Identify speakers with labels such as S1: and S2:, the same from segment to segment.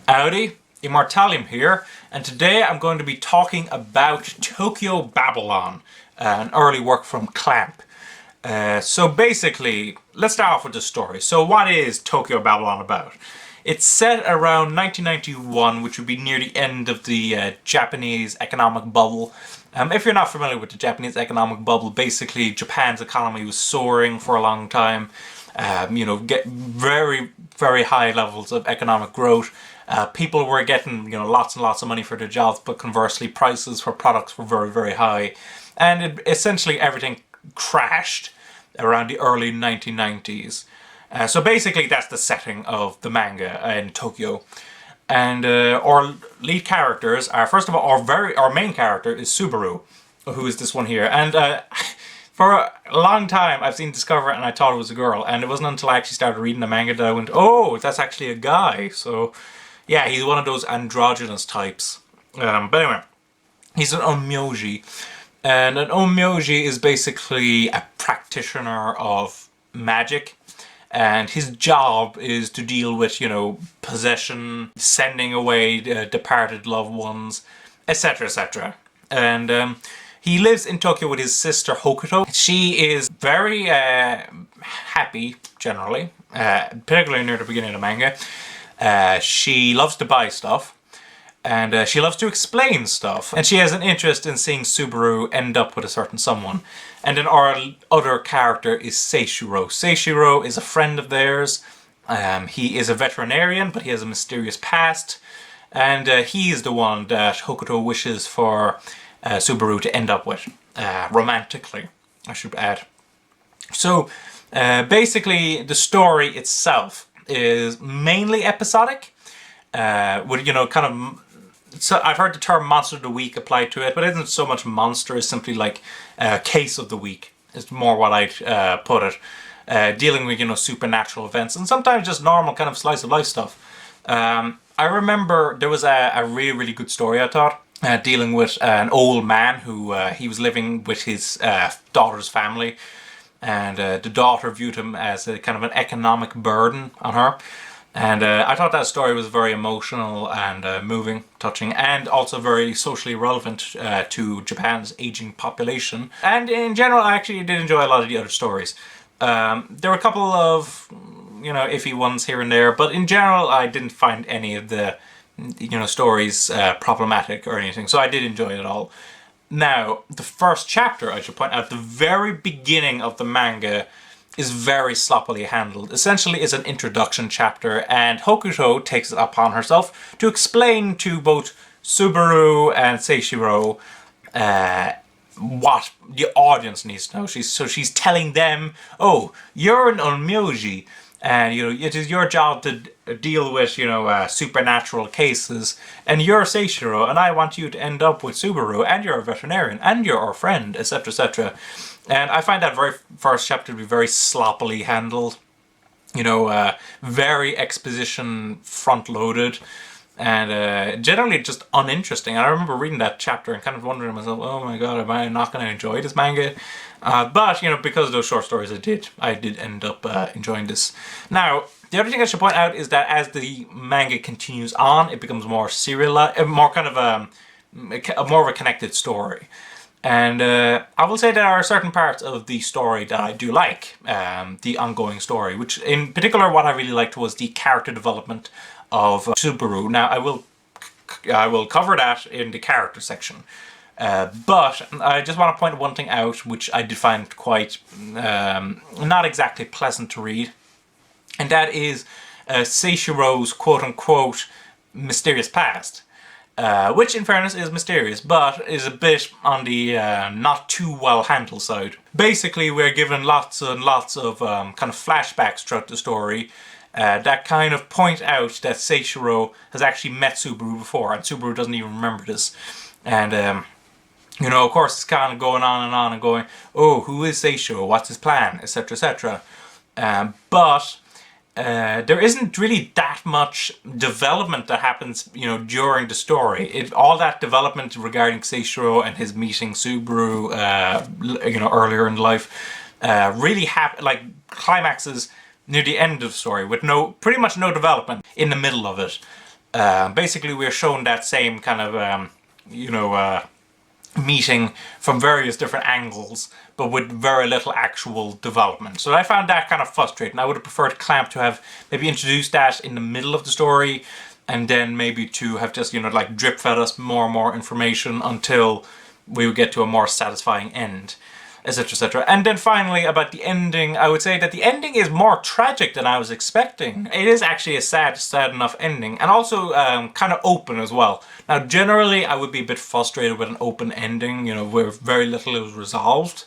S1: Howdy, Immortalium here, and today I'm going to be talking about Tokyo Babylon, an early work from Clamp. So basically, let's start off with the story. So what is Tokyo Babylon about? It's set around 1991, which would be near the end of the Japanese economic bubble. If you're not familiar with the Japanese economic bubble, basically Japan's economy was soaring for a long time. Get very, very high levels of economic growth. People were getting, lots and lots of money for their jobs, but conversely, prices for products were very, very high. And essentially everything crashed around the early 1990s. So basically that's the setting of the manga in Tokyo. And our lead characters are, first of all, our main character is Subaru, who is this one here. And for a long time I've seen Discover and I thought it was a girl, and it wasn't until I actually started reading the manga that I went, oh, that's actually a guy. So yeah, he's one of those androgynous types. But anyway, he's an onmyoji. And an onmyoji is basically a practitioner of magic. And his job is to deal with, possession, sending away departed loved ones, etc., etc. And he lives in Tokyo with his sister Hokuto. She is very happy, generally, particularly near the beginning of the manga. She loves to buy stuff, and she loves to explain stuff, and she has an interest in seeing Subaru end up with a certain someone. And then our other character is Seishiro. Seishiro is a friend of theirs. He is a veterinarian, but he has a mysterious past, and he is the one that Hokuto wishes for Subaru to end up with, romantically, I should add. So basically the story itself is mainly episodic, with kind of. So I've heard the term Monster of the Week applied to it, but it isn't so much monster, it's simply like Case of the Week is more what I'd put it. Dealing with, supernatural events, and sometimes just normal kind of slice of life stuff. I remember there was a really, really good story, I thought, dealing with an old man who he was living with his daughter's family, and the daughter viewed him as a kind of an economic burden on her. And I thought that story was very emotional and moving, touching, and also very socially relevant to Japan's aging population. And in general, I actually did enjoy a lot of the other stories. There were a couple of, iffy ones here and there, but in general, I didn't find any of the, stories problematic or anything. So I did enjoy it all. Now, the first chapter, I should point out, the very beginning of the manga is very sloppily handled. Essentially, it's an introduction chapter, and Hokuto takes it upon herself to explain to both Subaru and Seishiro what the audience needs to know. She's telling them, oh, you're an onmyoji, and it is your job to deal with supernatural cases, and you're Seishiro, and I want you to end up with Subaru, and you're a veterinarian, and you're our friend, etc., etc. And I find that very first chapter to be very sloppily handled, very exposition front-loaded, and generally just uninteresting. And I remember reading that chapter and kind of wondering to myself, oh my god, am I not going to enjoy this manga? But, because of those short stories I did end up enjoying this. Now, the other thing I should point out is that as the manga continues on, it becomes more serialized, more kind of more of a connected story. And I will say there are certain parts of the story that I do like, the ongoing story, which in particular what I really liked was the character development of Subaru. Now I will cover that in the character section, but I just want to point one thing out which I did find quite not exactly pleasant to read, and that is Seishiro's quote-unquote mysterious past. Which in fairness is mysterious, but is a bit on the not too well handled side. Basically, we're given lots and lots of kind of flashbacks throughout the story that kind of point out that Seishiro has actually met Subaru before, and Subaru doesn't even remember this. And of course it's kind of going on and going, oh, who is Seishiro, what's his plan, etc., etc. But there isn't really that much development that happens, during the story. All that development regarding Seishiro and his meeting Subaru, earlier in life, really climaxes near the end of the story with pretty much no development in the middle of it. Basically, we're shown that same kind of, meeting from various different angles, but with very little actual development. So I found that kind of frustrating. I would have preferred Clamp to have maybe introduced that in the middle of the story, and then maybe to have just, like drip fed us more and more information until we would get to a more satisfying end, etc., etc. And then finally, about the ending, I would say that the ending is more tragic than I was expecting. It is actually a sad enough ending, and also kind of open as well. Now, generally, I would be a bit frustrated with an open ending, where very little is resolved.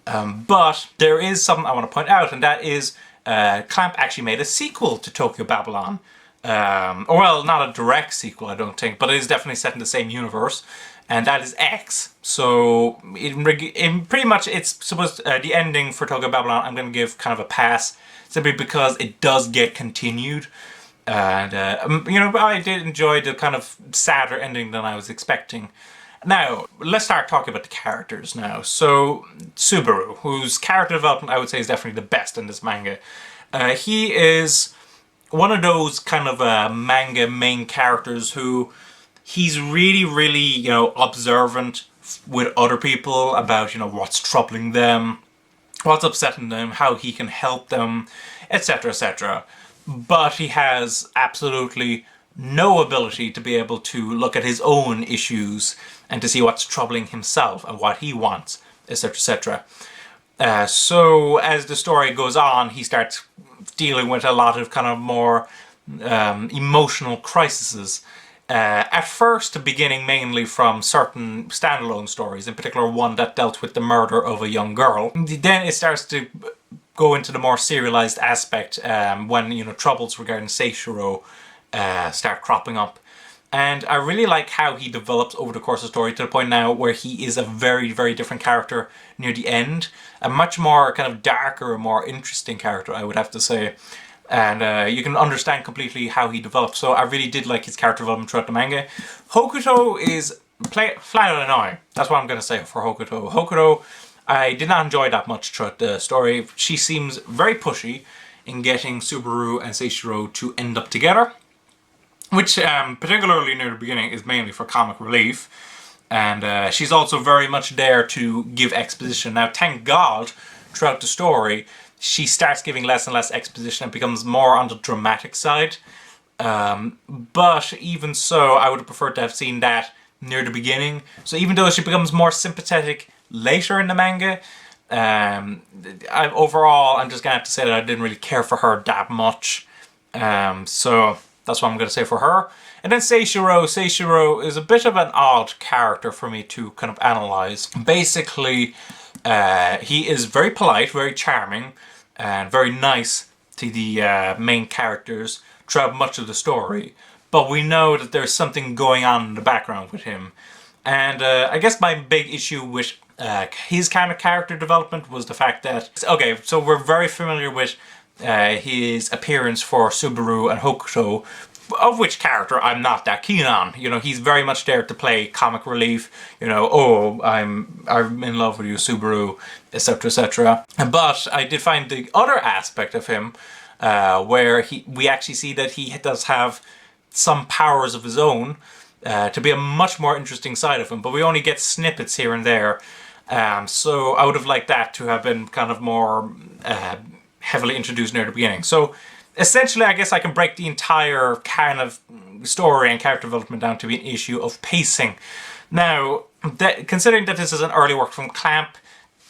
S1: But there is something I want to point out, and that is Clamp actually made a sequel to Tokyo Babylon. Or well, not a direct sequel, I don't think, but it is definitely set in the same universe, and that is X. So, in pretty much, it's supposed the ending for Tokyo Babylon, I'm going to give kind of a pass, simply because it does get continued. And, I did enjoy the kind of sadder ending than I was expecting. Now, let's start talking about the characters now. So, Subaru, whose character development I would say is definitely the best in this manga. He is one of those kind of manga main characters who he's really, really, observant with other people about, what's troubling them, what's upsetting them, how he can help them, etc., etc. But he has absolutely no ability to be able to look at his own issues and to see what's troubling himself and what he wants, etc., etc. So as the story goes on, he starts dealing with a lot of kind of more emotional crises. At first, beginning mainly from certain standalone stories, in particular one that dealt with the murder of a young girl. Then it starts to go into the more serialized aspect when, troubles regarding Seishiro start cropping up. And I really like how he develops over the course of the story to the point now where he is a very, very different character near the end. A much more kind of darker and more interesting character, I would have to say. And you can understand completely how he develops. So I really did like his character development throughout the manga. Hokuto is flat out annoying. That's what I'm going to say for Hokuto. Hokuto, I did not enjoy that much throughout the story. She seems very pushy in getting Subaru and Seishiro to end up together, which particularly near the beginning is mainly for comic relief. And she's also very much there to give exposition. Now, thank God, throughout the story, she starts giving less and less exposition and becomes more on the dramatic side. But even so, I would have preferred to have seen that near the beginning. So even though she becomes more sympathetic later in the manga, overall, I'm just going to have to say that I didn't really care for her that much. So that's what I'm going to say for her. And then Seishiro. Seishiro is a bit of an odd character for me to kind of analyze. Basically, he is very polite, very charming, and very nice to the main characters throughout much of the story. But we know that there's something going on in the background with him. And I guess my big issue with his kind of character development was the fact that... Okay, so we're very familiar with his appearance for Subaru and Hokuto, of which character I'm not that keen on. He's very much there to play comic relief. Oh, I'm in love with you, Subaru, etc., etc. But I did find the other aspect of him, where we actually see that he does have some powers of his own, to be a much more interesting side of him. But we only get snippets here and there. So I would have liked that to have been kind of more heavily introduced near the beginning. So essentially, I guess I can break the entire kind of story and character development down to be an issue of pacing. Now, considering that this is an early work from Clamp,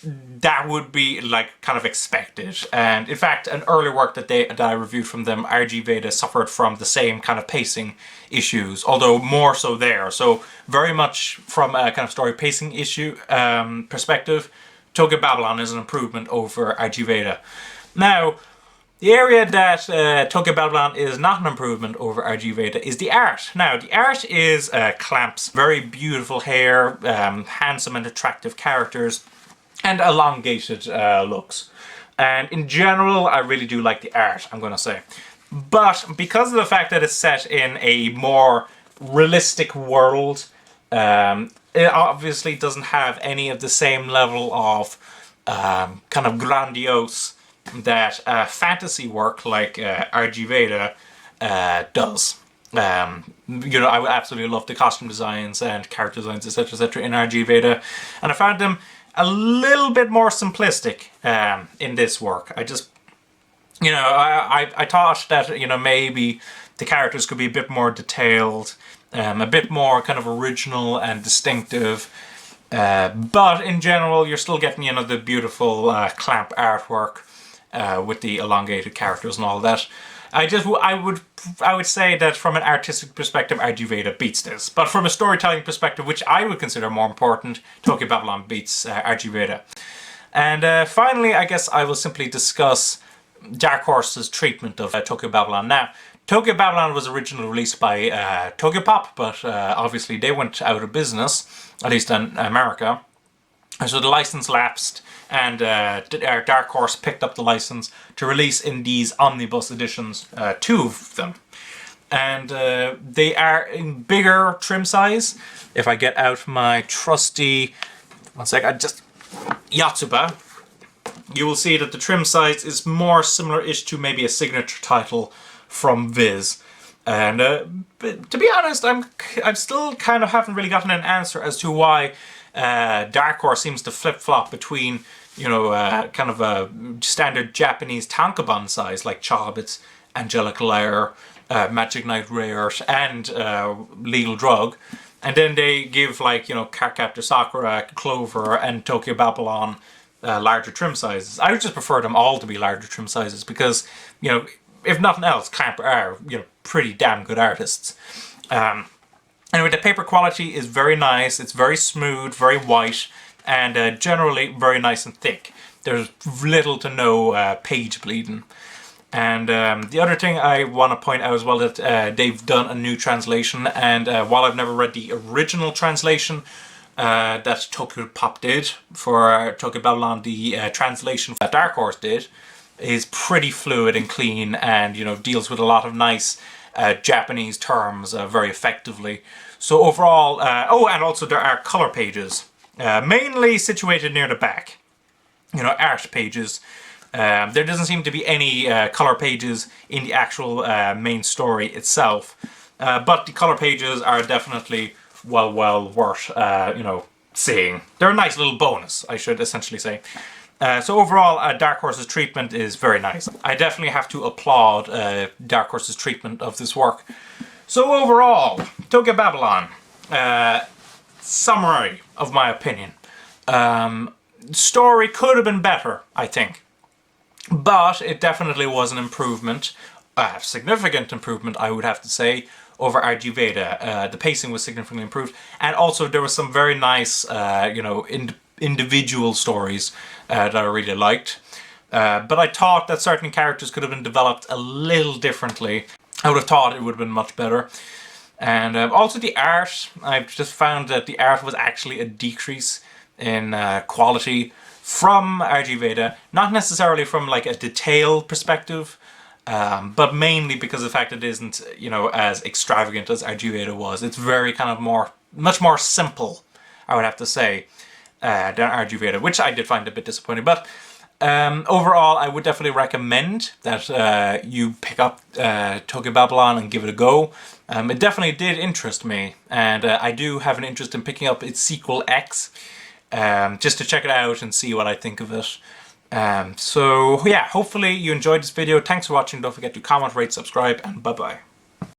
S1: that would be like kind of expected. And in fact, an earlier work that I reviewed from them, RG Veda, suffered from the same kind of pacing issues, although more so there. So very much from a kind of story pacing issue perspective, Tokyo Babylon is an improvement over RG Veda. Now, the area that Tokyo Babylon is not an improvement over RG Veda is the art. Now, the art is Clamp's very beautiful hair, handsome and attractive characters, and elongated looks. And in general, I really do like the art, I'm going to say. But because of the fact that it's set in a more realistic world, it obviously doesn't have any of the same level of kind of grandiose that fantasy work like RG Veda does. You know, I would absolutely love the costume designs and character designs, etc., in RG Veda, and I found them a little bit more simplistic in this work. I just, you know, I thought that, you know, maybe the characters could be a bit more detailed, a bit more kind of original and distinctive. But in general, you're still getting, you know, the beautiful clamp artwork with the elongated characters and all that. I would say that from an artistic perspective, RG Veda beats this. But from a storytelling perspective, which I would consider more important, Tokyo Babylon beats RG Veda. And finally, I guess I will simply discuss Dark Horse's treatment of Tokyo Babylon. Now, Tokyo Babylon was originally released by Tokyopop, but obviously they went out of business, at least in America. And so the license lapsed, and Dark Horse picked up the license to release in these omnibus editions, 2 of them. And they are in bigger trim size. If I get out my trusty, one sec, Yatsuba, you will see that the trim size is more similar-ish to maybe a signature title from Viz. And but to be honest, I'm still kind of haven't really gotten an answer as to why Dark Horse seems to flip-flop between, you know, kind of a standard Japanese tankobon size like Chobits, Angelic Lair, Magic Knight Rare, and Legal Drug, and then they give, like, you know, Cardcaptor Sakura, Clover, and Tokyo Babylon larger trim sizes. I would just prefer them all to be larger trim sizes because, you know, if nothing else, Clamp are, you know, pretty damn good artists. Anyway, the paper quality is very nice. It's very smooth, very white, and generally very nice and thick. There's little to no page bleeding. And the other thing I want to point out as well that they've done a new translation, and while I've never read the original translation that Tokyopop did for Tokyo Babylon, the translation that Dark Horse did is pretty fluid and clean, and, you know, deals with a lot of nice Japanese terms very effectively. So overall, oh, and also there are color pages, mainly situated near the back. You know, art pages. There doesn't seem to be any color pages in the actual main story itself, but the color pages are definitely well worth, you know, seeing. They're a nice little bonus, I should essentially say. So overall, Dark Horse's treatment is very nice. I definitely have to applaud Dark Horse's treatment of this work. So overall, Tokyo Babylon, summary of my opinion. Story could have been better, I think. But it definitely was an improvement, a significant improvement, I would have to say, over RG Veda. The pacing was significantly improved, and also there was some very nice, you know, individual stories that I really liked. But I thought that certain characters could have been developed a little differently. I would have thought it would have been much better. And also the art, I've just found that the art was actually a decrease in quality from RG Veda. Not necessarily from, like, a detail perspective, but mainly because of the fact that it isn't, you know, as extravagant as RG Veda was. It's very kind of much more simple, I would have to say, than RG Veda, which I did find a bit disappointing. But overall, I would definitely recommend that you pick up Tokyo Babylon and give it a go. It definitely did interest me, and I do have an interest in picking up its sequel X, just to check it out and see what I think of it. So yeah, hopefully you enjoyed this video. Thanks for watching. Don't forget to comment, rate, subscribe, and bye bye.